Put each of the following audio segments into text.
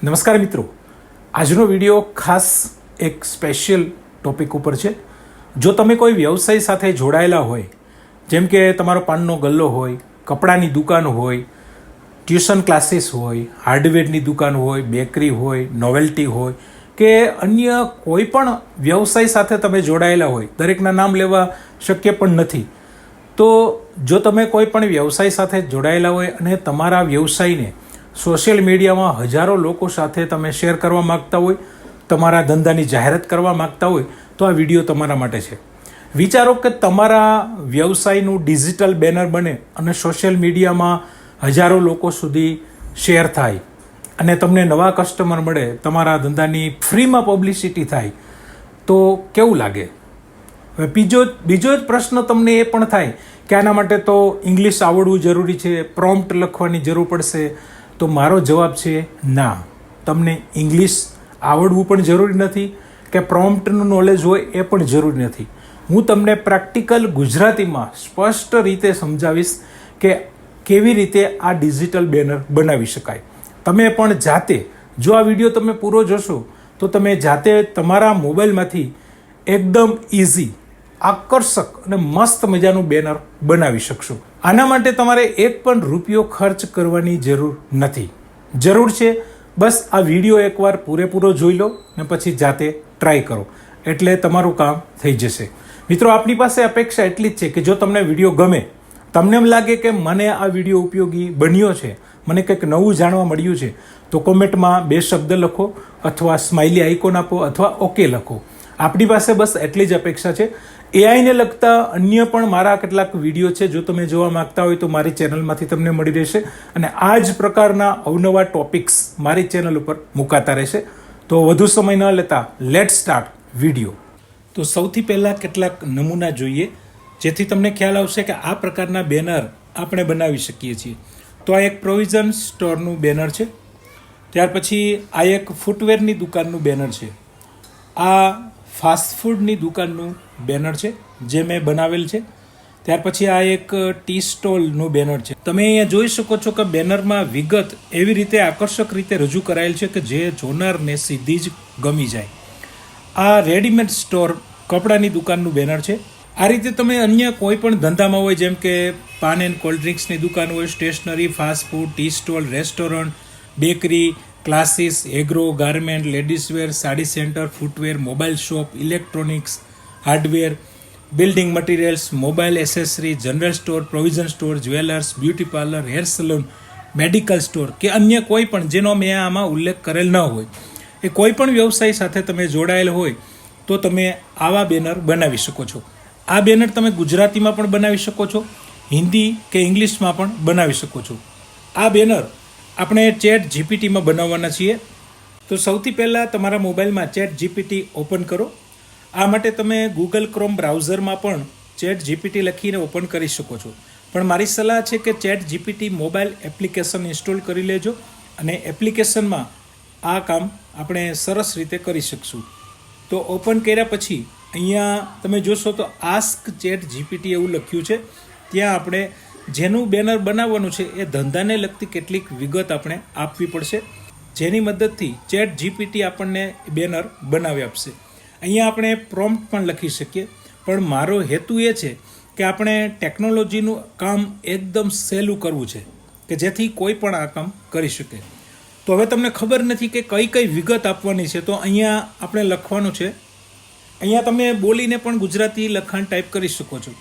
નમસ્કાર મિત્રો, આજનો વિડીયો ખાસ એક સ્પેશિયલ ટોપિક ઉપર છે. જો તમે કોઈ વ્યવસાય સાથે જોડાયેલા હોય, જેમ કે તમારો પાનનો ગલ્લો હોય, કપડાની દુકાન હોય, ટ્યુશન ક્લાસીસ હોય, હાર્ડવેરની દુકાન હોય, બેકરી હોય, નોવેલ્ટી હોય કે અન્ય કોઈ પણ વ્યવસાય સાથે તમે જોડાયેલા હોય, દરેકના નામ લેવા શક્ય પણ નથી. તો જો તમે કોઈ પણ વ્યવસાય સાથે જોડાયેલા હોય અને તમારા વ્યવસાયને સોશિયલ મીડિયામાં હજારો લોકો સાથે તમે શેર કરવા માગતા હોય, તમારા ધંધાની જાહેરાત કરવા માગતા હોય, તો આ વિડીયો તમારા માટે છે. વિચારો કે તમારા વ્યવસાયનું ડિજિટલ બેનર બને અને સોશિયલ મીડિયામાં હજારો લોકો સુધી શેર થાય અને તમને નવા કસ્ટમર મળે, તમારા ધંધાની ફ્રીમાં પબ્લિસિટી થાય, તો કેવું લાગે? હવે બીજો જ પ્રશ્ન તમને એ પણ થાય કે આના માટે તો ઇંગ્લિશ આવડવું જરૂરી છે, પ્રોમ્પ્ટ લખવાની જરૂર પડશે. તો મારો જવાબ છે ના, તમને ઇંગ્લિશ આવડવું પણ જરૂરી નથી કે પ્રોમ્પ્ટનું નોલેજ હોય એ પણ જરૂરી નથી. હું તમને પ્રેક્ટિકલ ગુજરાતીમાં સ્પષ્ટ રીતે સમજાવીશ કે કેવી રીતે આ ડિજિટલ બેનર બનાવી શકાય. તમે પણ જાતે, જો આ વિડીયો તમે પૂરો જોશો તો તમે જાતે તમારા મોબાઈલમાંથી એકદમ ઇઝી, આકર્ષક અને મસ્ત મજાનું બેનર બનાવી શકશો. આના માટે તમારે એક પણ રૂપિયો ખર્ચ કરવાની જરૂર નથી. જરૂર છે બસ આ વિડીયો એકવાર પૂરેપૂરો જોઈ લો ને પછી જાતે ટ્રાય કરો, એટલે તમારું કામ થઈ જશે. મિત્રો, આપણી પાસે અપેક્ષા એટલી જ છે કે જો તમને વિડીયો ગમે, તમને એમ લાગે કે મને આ વિડીયો ઉપયોગી બન્યો છે, મને કંઈક નવું જાણવા મળ્યું છે, તો કોમેન્ટમાં 2 શબ્દ લખો અથવા સ્માઇલી આઇકોન આપો અથવા ઓકે લખો. આપણી પાસે બસ એટલી જ અપેક્ષા છે. એઆઈને લગતા અન્ય પણ મારા કેટલાક વિડીયો છે, જો તમે જોવા માંગતા હોય તો મારી ચેનલમાંથી તમને મળી રહેશે અને આ જ પ્રકારના અવનવા ટોપિક્સ મારી ચેનલ ઉપર મુકાતા રહેશે. તો વધુ સમય ન લેતા લેટ સ્ટાર્ટ વિડીયો. તો સૌથી પહેલાં કેટલાક નમૂના જોઈએ, જેથી તમને ખ્યાલ આવશે કે આ પ્રકારના બેનર આપણે બનાવી શકીએ છીએ. તો આ એક પ્રોવિઝન સ્ટોરનું બેનર છે. ત્યાર પછી આ એક ફૂટવેરની દુકાનનું બેનર છે. આ ફાસ્ટફૂડની દુકાનનું બેનર છે જે મેં બનાવેલ છે. ત્યાર પછી આ એક ટી સ્ટોલનું બેનર છે. તમે અહીંયા જોઈ શકો છો કે બેનરમાં વિગત એવી રીતે આકર્ષક રીતે રજૂ કરાયેલ છે કે જે જોનારને સીધી જ ગમી જાય. આ રેડીમેડ સ્ટોર કપડાની દુકાનનું બેનર છે. આ રીતે તમે અન્ય કોઈ પણ ધંધામાં હોય, જેમ કે પાન એન્ડ કોલ્ડ ડ્રિંક્સની દુકાન હોય, stationery, fast food, tea stall, restaurant, bakery, classes, agro, garment, ladies wear, sari centre, footwear, mobile shop, electronics, hardware, building materials, mobile accessory, general store, provision store, jewellers, beauty parlour, hair salon, medical store કે અન્ય કોઈ પણ જેનો મેં આમાં ઉલ્લેખ કરેલ ન હોય, એ કોઈ પણ વ્યવસાય સાથે તમે જોડાયેલ હોય તો તમે આવા બેનર બનાવી શકો છો. આ બેનર તમે ગુજરાતીમાં પણ બનાવી શકો છો, હિન્દી કે ઇંગ્લિશમાં પણ બનાવી શકો છો. આ બેનર આપણે ચેટ જીપીટીમાં બનાવવાના છીએ. તો સૌથી પહેલાં તમારા મોબાઈલમાં ચેટ જીપીટી ઓપન કરો. આ માટે તમે ગૂગલ ક્રોમ બ્રાઉઝરમાં પણ ચેટ જીપીટી લખીને ઓપન કરી શકો છો. પણ મારી સલાહ છે કે chat GPT mobile application install કરી લેજો અને એપ્લિકેશનમાં આ કામ આપણે સરસ રીતે કરી શકશું. તો ઓપન કર્યા પછી અહીંયા તમે જોશો તો આસ્ક ચેટ જીપીટી એવું લખ્યું છે. ત્યાં આપણે જેનું બેનર બનાવવાનું છે એ ધંધાને લગતી કેટલીક વિગત આપણે આપવી પડશે, જેની મદદથી ચેટ જીપીટી આપણને બેનર બનાવી આપશે. અહીંયા આપણે પ્રોમ્પ્ટ પણ લખી શકીએ, પણ મારો હેતુ એ છે કે આપણે ટેકનોલોજીનું કામ એકદમ સહેલું કરવું છે કે જેથી કોઈ પણ આ કામ કરી શકે. તો હવે તમને ખબર નથી કે કઈ કઈ વિગત આપવાની છે, તો અહીંયા આપણે લખવાનું છે. અહીંયા તમે બોલીને પણ ગુજરાતી લખાણ ટાઈપ કરી શકો છો.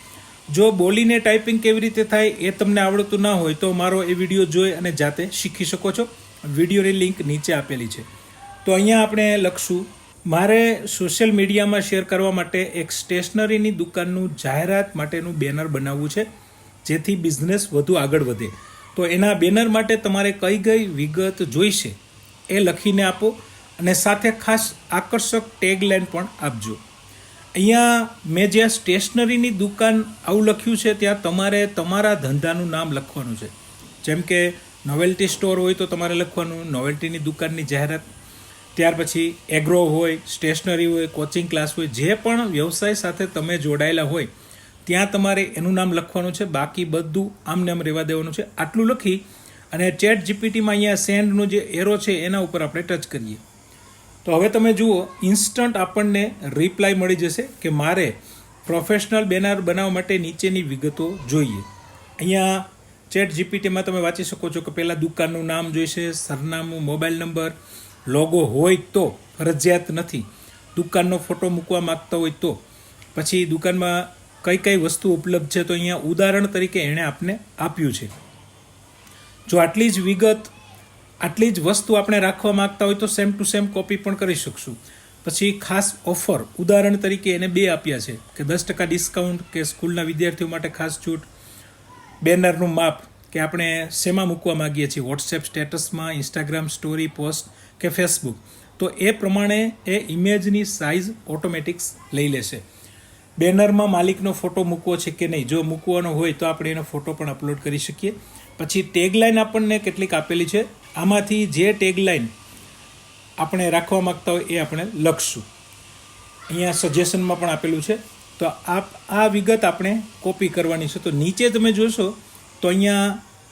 જો બોલીને ટાઈપિંગ કેવી રીતે થાય એ તમને આવડતું ના હોય તો મારો એ વિડીયો જોઈ અને જાતે શીખી શકો છો. વિડીયોની લિંક નીચે આપેલી છે. તો અહીંયા આપણે લખશું, મારે સોશિયલ મીડિયામાં શેર કરવા માટે એક સ્ટેશનરીની દુકાનનું જાહેરાત માટેનું બેનર બનાવવું છે જેથી બિઝનેસ વધુ આગળ વધે. તો એના બેનર માટે તમારે કઈ વિગત જોઈશે એ લખીને આપો અને સાથે ખાસ આકર્ષક ટેગલાઇન પણ આપજો. અહીંયા મેં જ્યાં સ્ટેશનરીની દુકાન આવું લખ્યું છે ત્યાં તમારે તમારા ધંધાનું નામ લખવાનું છે. જેમ કે નોવેલ્ટી સ્ટોર હોય તો તમારે લખવાનું નોવેલ્ટીની દુકાનની જાહેરાત. ત્યાર પછી એગ્રો હોય, સ્ટેશનરી હોય, કોચિંગ ક્લાસ હોય, જે પણ વ્યવસાય સાથે તમે જોડાયેલા હોય ત્યાં તમારે એનું નામ લખવાનું છે. બાકી બધું આમને આમ રહેવા દેવાનું છે. આટલું લખી અને ચેટ જીપીટીમાં અહીંયા સેન્ડનો જે એરો છે એના ઉપર આપણે ટચ કરીએ તો હવે તમે જુઓ ઇન્સ્ટન્ટ આપણને રિપ્લાય મળી જશે કે મારે પ્રોફેશનલ બેનર બનાવવા માટે નીચેની વિગતો જોઈએ. અહીંયા ચેટ જીપીટીમાં તમે વાંચી શકો છો કે પહેલાં દુકાનનું નામ જોઈશે, સરનામું, મોબાઈલ નંબર, લોગો હોય તો, ફરજિયાત નથી, દુકાનનો ફોટો મૂકવા માગતા હોય તો, પછી દુકાનમાં કઈ કઈ વસ્તુ ઉપલબ્ધ છે તો અહીંયા ઉદાહરણ તરીકે એણે આપને આપ્યું છે. જો આટલી જ વિગત, આટલી જ વસ્તુ આપણે રાખવા માંગતા હોય તો સેમ ટુ સેમ કોપી પણ કરી શકશું. પછી ખાસ ઓફર ઉદાહરણ તરીકે એને 2 આપ્યા છે કે 10% ડિસ્કાઉન્ટ, કે સ્કૂલના વિદ્યાર્થીઓ માટે ખાસ છૂટ, બેનરનું માપ કે આપણે શેમાં મૂકવા માગીએ છીએ, વોટ્સએપ સ્ટેટસમાં, ઇન્સ્ટાગ્રામ સ્ટોરી, પોસ્ટ કે ફેસબુક, તો એ પ્રમાણે એ ઇમેજની સાઇઝ ઓટોમેટિક્સ લઈ લેશે. બેનરમાં માલિકનો ફોટો મૂકવો છે કે નહીં, જો મૂકવાનો હોય તો આપણે એનો ફોટો પણ અપલોડ કરી શકીએ. પછી ટેગલાઇન આપણને કેટલીક આપેલી છે, આમાંથી જે ટેગલાઇન આપણે રાખવા માગતા હોય એ આપણે લખશું. અહીંયા સજેશનમાં પણ આપેલું છે. તો આ વિગત આપણે કોપી કરવાની છે. તો નીચે તમે જોશો તો અહીંયા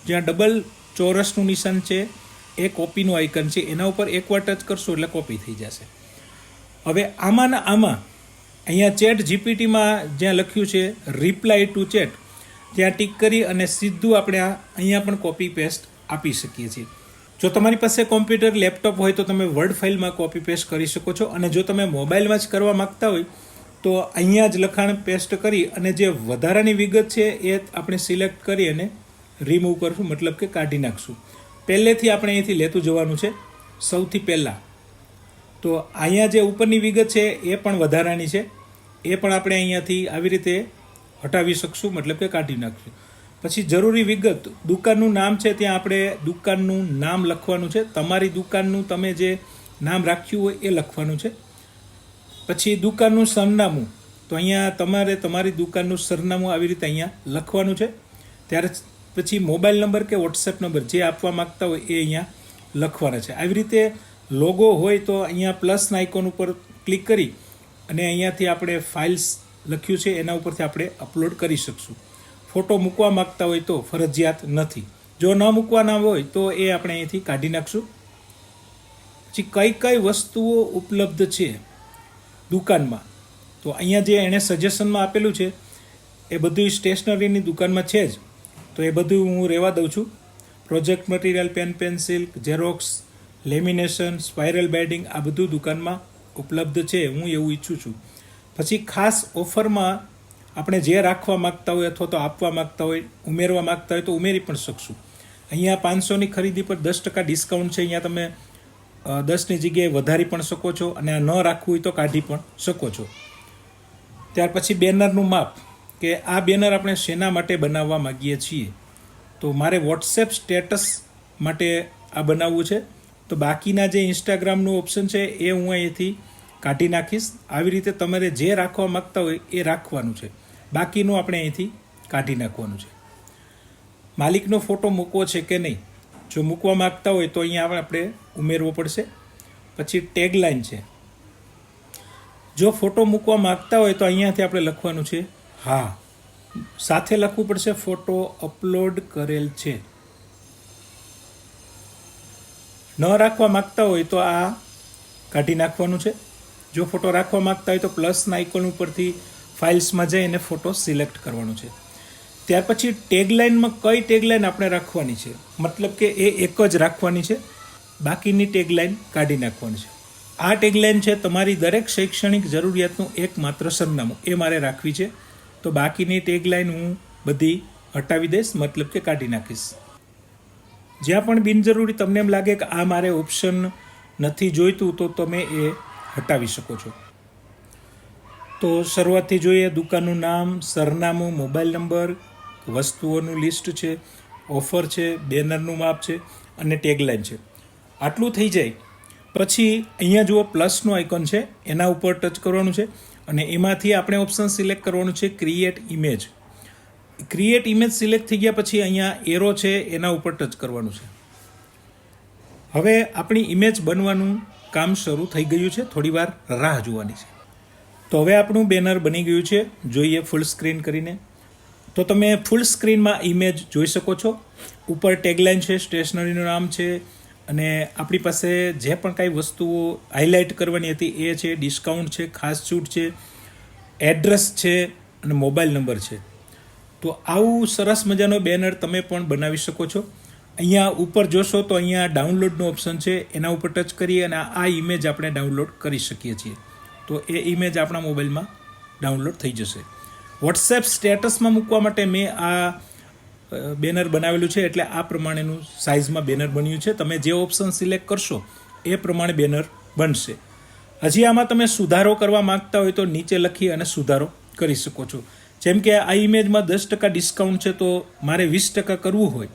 જ્યાં ડબલ ચોરસનું નિશાન છે એ કોપીનું આઇકન છે, એના ઉપર એકવાર ટચ કરશો એટલે કોપી થઈ જશે. હવે આમાં અહીંયા ચેટ જીપીટીમાં જ્યાં લખ્યું છે રિપ્લાય ટુ ચેટ, ત્યાં ટિક કરી અને સીધું આપણે અહીંયા પણ કોપી પેસ્ટ આપી શકીએ છીએ. જો તમારી પાસે કોમ્પ્યુટર, લેપટોપ હોય તો તમે વર્ડ ફાઇલમાં કોપી પેસ્ટ કરી શકો છો, અને જો તમે મોબાઈલમાં જ કરવા માગતા હોય તો અહીંયા જ લખાણ પેસ્ટ કરી અને જે વધારાની વિગત છે એ આપણે સિલેક્ટ કરી અને રિમૂવ કરશું, મતલબ કે કાઢી નાખશું. પહેલેથી આપણે અહીંથી લેતું જવાનું છે સૌથી પહેલાં. તો અહીંયા જે ઉપરની વિગત છે એ પણ વધારાની છે, એ પણ આપણે અહીંયાથી આવી રીતે હટાવી શકશું, મતલબ કે કાઢી નાખશું. પછી જરૂરી વિગત, દુકાનનું નામ છે ત્યાં આપણે દુકાનનું નામ લખવાનું છે, તમારી દુકાનનું તમે જે નામ રાખ્યું હોય એ લખવાનું છે. પછી દુકાનનું સરનામું, તો અહીંયા તમારે તમારી દુકાનનું સરનામું આવી રીતે અહીંયા લખવાનું છે. ત્યારે પછી મોબાઈલ નંબર કે વોટ્સએપ નંબર જે આપવા માગતા હોય એ અહીંયા લખવાના છે. આવી રીતે લોગો હોય તો અહીંયા પ્લસના આઇકોન ઉપર ક્લિક કરી અને અહીંયાથી આપણે ફાઇલ્સ લખ્યું છે એના ઉપરથી આપણે અપલોડ કરી શકશું. ફોટો મૂકવા માગતા હોય તો ફરજિયાત નથી, જો ન મૂકવાના હોય તો એ આપણે અહીંથી કાઢી નાખશું. પછી કઈ કઈ વસ્તુઓ ઉપલબ્ધ છે દુકાનમાં, તો અહીંયા જે એણે સજેશનમાં આપેલું છે એ બધું સ્ટેશનરીની દુકાનમાં છે જ, તો એ બધું હું રહેવા દઉં છું. Project material, pen, pencil, xerox, lamination, spiral binding, આ બધું દુકાનમાં ઉપલબ્ધ છે, હું એવું ઈચ્છું છું. પછી ખાસ ઓફરમાં આપણે જે રાખવા માગતા હોય અથવા તો આપવા માગતા હોય, ઉમેરવા માગતા હોય તો ઉમેરી પણ શકશું. અહીંયા 500ની ખરીદી પર 10% ડિસ્કાઉન્ટ છે, અહીંયા તમે 10ની જગ્યાએ વધારી પણ શકો છો, અને આ ન રાખવું હોય તો કાઢી પણ શકો છો. ત્યાર પછી બેનરનું માપ, કે આ બેનર આપણે શેના માટે બનાવવા માગીએ છીએ, તો મારે વોટ્સએપ સ્ટેટસ માટે આ બનાવવું છે, તો બાકીના જે ઇન્સ્ટાગ્રામનું ઓપ્શન છે એ હું અહીંથી કાઢી નાખીશ. આવી રીતે તમારે જે રાખવા માગતા હોય એ રાખવાનું છે, બાકીનું આપણે અહીંથી કાઢી નાખવાનું છે. માલિકનો ફોટો મૂકવો છે કે નહીં, જો મૂકવા માગતા હોય તો અહીંયા આપણે ઉમેરવો પડશે. પછી ટેગલાઇન છે, જો ફોટો મૂકવા માગતા હોય તો અહીંયાથી આપણે લખવાનું છે હા, સાથે લખવું પડશે ફોટો અપલોડ કરેલ છે. ન રાખવા માગતા હોય તો આ કાઢી નાખવાનું છે. જો ફોટો રાખવા માગતા હોય તો પ્લસના આઇકોન ઉપરથી ફાઇલ્સમાં જઈ અને ફોટો સિલેક્ટ કરવાનું છે. ત્યાર પછી ટેગલાઇનમાં કઈ ટેગલાઇન આપણે રાખવાની છે, મતલબ કે એ એક જ રાખવાની છે, બાકીની ટેગલાઇન કાઢી નાખવાની છે. આ ટેગલાઇન છે તમારી દરેક શૈક્ષણિક જરૂરિયાતનું એકમાત્ર સરનામું, એ મારે રાખવી છે, તો બાકીની ટેગલાઇન હું બધી હટાવી દઈશ, મતલબ કે કાઢી નાખીશ. જ્યાં પણ બિનજરૂરી તમને એમ લાગે કે આ મારે ઓપ્શન નથી જોઈતું તો તમે એ હટાવી શકો છો. તો શરૂઆતથી જોઈએ, દુકાનનું નામ, સરનામું, મોબાઈલ નંબર, વસ્તુઓનું લિસ્ટ છે, ઓફર છે, બેનરનું માપ છે અને ટેગલાઇન છે. આટલું થઈ જાય પછી અહીંયા જુઓ પ્લસનું આઇકોન છે, એના ઉપર ટચ કરવાનું છે અને એમાંથી આપણે ઓપ્શન સિલેક્ટ કરવાનું છે create image. Create image select થઈ ગયા પછી અહીંયા એરો છે એના ઉપર ટચ કરવાનું છે. હવે આપણી ઇમેજ બનવાનું કામ શરૂ થઈ ગયું છે, થોડી વાર રાહ જોવાની છે. તો હવે આપણું બેનર બની ગયું છે, જોઈએ ફૂલ સ્ક્રીન કરીને. તો તમે ફૂલ સ્ક્રીનમાં ઇમેજ જોઈ શકો છો. ઉપર ટેગલાઇન છે, સ્ટેશનરીનું નામ છે, અને આપણી પાસે જે પણ કાંઈ વસ્તુઓ હાઇલાઇટ કરવાની હતી એ છે, ડિસ્કાઉન્ટ છે, ખાસ છૂટ છે, એડ્રેસ છે અને મોબાઈલ નંબર છે. તો આવું સરસ મજાનો બેનર તમે પણ બનાવી શકો છો. અહીંયા ઉપર જોશો તો અહીંયા ડાઉનલોડનું ઓપ્શન છે, એના ઉપર ટચ કરી અને આ ઇમેજ આપણે ડાઉનલોડ કરી શકીએ છીએ. તો એ ઇમેજ આપણા મોબાઈલમાં ડાઉનલોડ થઈ જશે. વોટ્સએપ સ્ટેટસમાં મૂકવા માટે મેં આ બેનર બનાવેલું છે, એટલે આ પ્રમાણેનું સાઇઝમાં બેનર બન્યું છે. તમે જે ઓપ્શન સિલેક્ટ કરશો એ પ્રમાણે બેનર બનશે. હજી આમાં તમે સુધારો કરવા માંગતા હોય તો નીચે લખી અને સુધારો કરી શકો છો. જેમ કે આ ઇમેજમાં 10% ડિસ્કાઉન્ટ છે, તો મારે 20% કરવું હોય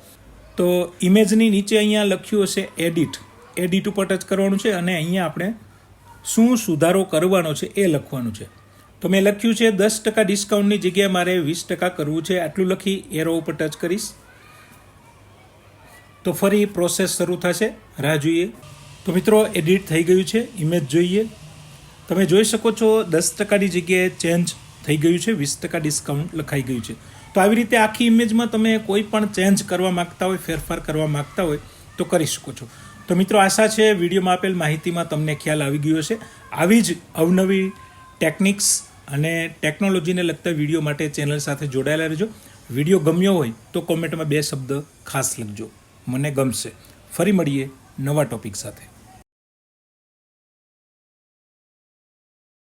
તો ઇમેજની નીચે અહીંયા લખ્યું હશે એડિટ ઉપર ટચ કરવાનું છે અને અહીંયા આપણે શું સુધારો કરવાનો છે એ લખવાનું છે. તો મેં લખ્યું છે 10% ડિસ્કાઉન્ટની જગ્યાએ મારે 20% કરવું છે, આટલું લખી એરો ઉપર ટચ કરીશ તો ફરી પ્રોસેસ શરૂ થશે. રાહ જોઈએ. તો મિત્રો એડિટ થઈ ગયું છે, ઇમેજ જોઈએ. તમે જોઈ શકો છો 10%ની જગ્યાએ ચેન્જ થઈ ગયું છે, 20% ડિસ્કાઉન્ટ લખાઈ ગયું છે. તો આવી રીતે આખી ઇમેજમાં તમે કોઈ પણ ચેન્જ કરવા માગતા હોય, ફેરફાર કરવા માગતા હોય તો કરી શકો છો. તો મિત્રો આશા છે વિડીયોમાં આપેલ માહિતીમાં તમને ખ્યાલ આવી ગયો હશે. આવી જ અવનવી ટેકનિક્સ અને ટેકનોલોજીને લગતા વિડીયો માટે ચેનલ સાથે જોડાયેલા રહેજો. વિડીયો ગમ્યો હોય તો કોમેન્ટમાં 2 શબ્દ ખાસ લખજો, મને ગમશે. ફરી મળીએ નવા ટોપિક સાથે.